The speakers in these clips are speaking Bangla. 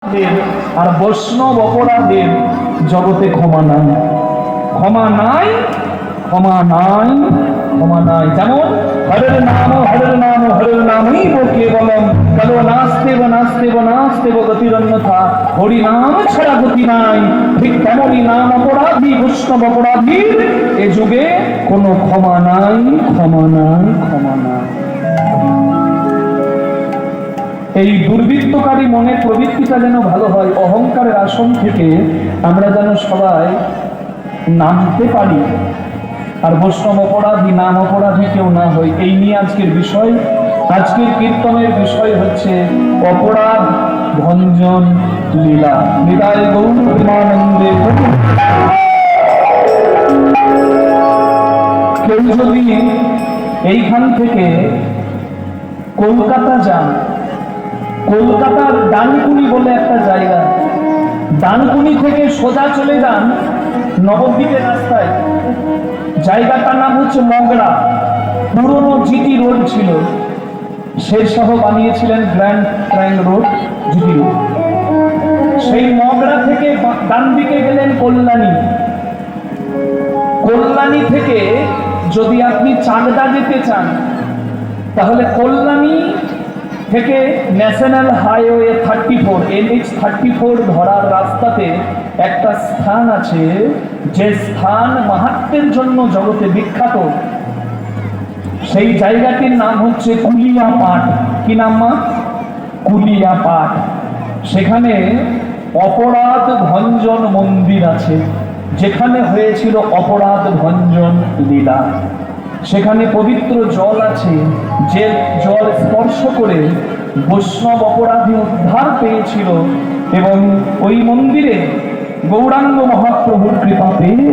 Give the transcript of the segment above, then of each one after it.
আর বৈষ্ণব অপরাধের জগতে ক্ষমা নাই, ক্ষমা নাই, ক্ষমা নাই, ক্ষমা নাই। যেমন হরের নাম হরের নাম হরের নামই কেবলম কালো নাস্তেব নাস্তেব নাস্তেব গতিরন্যথা, হরি নাম ছাড়া গতি নাই। ঠিক তেমনই নাম অপরাধী বৈষ্ণব অপরাধীর এ যুগে কোনো ক্ষমা নাই, ক্ষমা নাই, ক্ষমা নাই। এই দুর্বৃত্তকারী মনের প্রবৃত্তিটা যেন ভালো হয়, অহংকারের আসন থেকে আমরা যেন সবাই নামতে পারি, আর বৈষ্ণব অপরাধী নাম অপরাধী কেউ না হয়। এই নিয়ে আজকের বিষয়, আজকের কীর্তনের বিষয় হচ্ছে অপরাধ ভঞ্জন লীলা। নিতাই গৌর প্রেমানন্দে। কেউ যদি এইখান থেকে কলকাতা যান, কলকাতার ডানকুনি বলে একটা জায়গা, ডানকুনি থেকে সোজা চলে যান নবদ্বীপের রাস্তায়, জায়গাটার নাম হচ্ছে মগরা। পুরনো জিটি রোড ছিল, শেরশাহ বানিয়েছিলেন grand trunk road, GT road. সেই মগরা থেকে ডান দিকে গেলেন কল্যাণী, কল্যাণী থেকে যদি আপনি চাকদা যেতে চান তাহলে কল্যাণী থেকে ন্যাশনাল হাইওয়ে 34 NH34 ধরার রাস্তাতে একটা স্থান আছে, যে স্থান মাহাত্ম্যের জন্য জগতে বিখ্যাত। সেই জায়গাটির নাম হচ্ছে কুলিয়াপাট। কি নাম মা? কুলিয়াপাট। সেখানে অপরাধ ভঞ্জন মন্দির আছে, যেখানে হয়েছিল অপরাধ ভঞ্জন লীলা। সেখানে পবিত্র জল আছে, যে জল স্পর্শ করে বৈষ্ণব অপরাধী উদ্ধার পেয়েছিল, এবং ওই মন্দিরে গৌরাঙ্গ মহাপ্রভুর কৃপা পেয়ে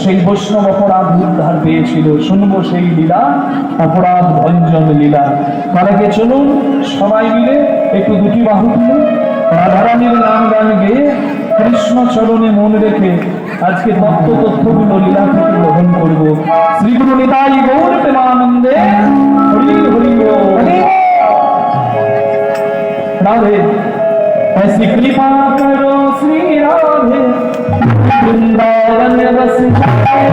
সেই বৈষ্ণব অপরাধ উদ্ধার পেয়েছিল। শুনবো সেই লীলা, অপরাধ ভঞ্জন লীলা। তারাকে চলুন সবাই মিলে একটু দুটি বাহু তুলে রাধারানীর নাম গান গেয়ে কৃষ্ণ চরণে মন রেখে আজকে তথ্যগুলো লীলা থেকে গ্রহণ করব। শ্রী গুরু নিতাই গৌর প্রেমানন্দে। হরি হরি বল। রাধে ऐसी कृपा करो श्री राधे, वृंदावन बस जाए।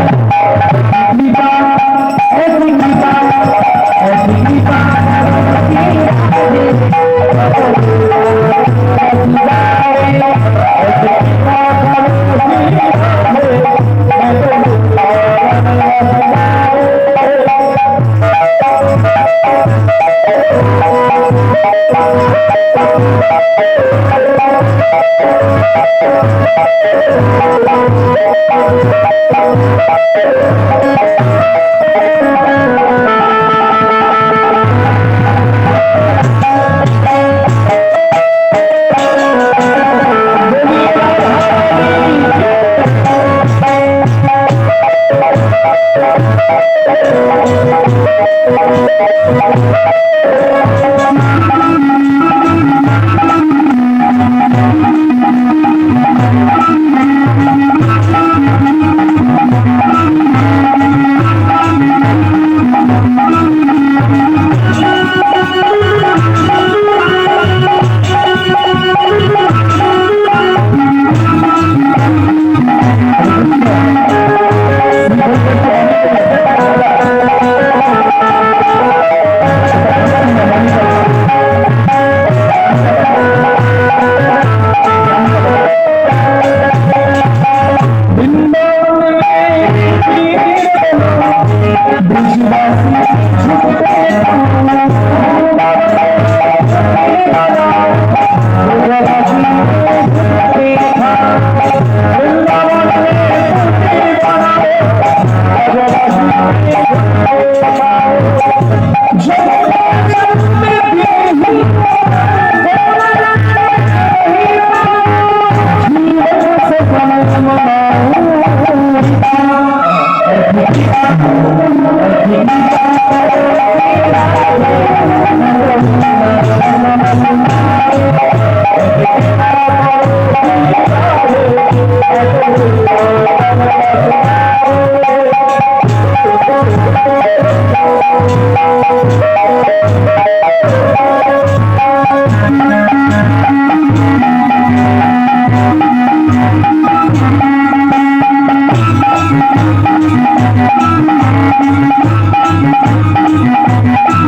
कृपा ऐसी कृपा, ऐसी कृपा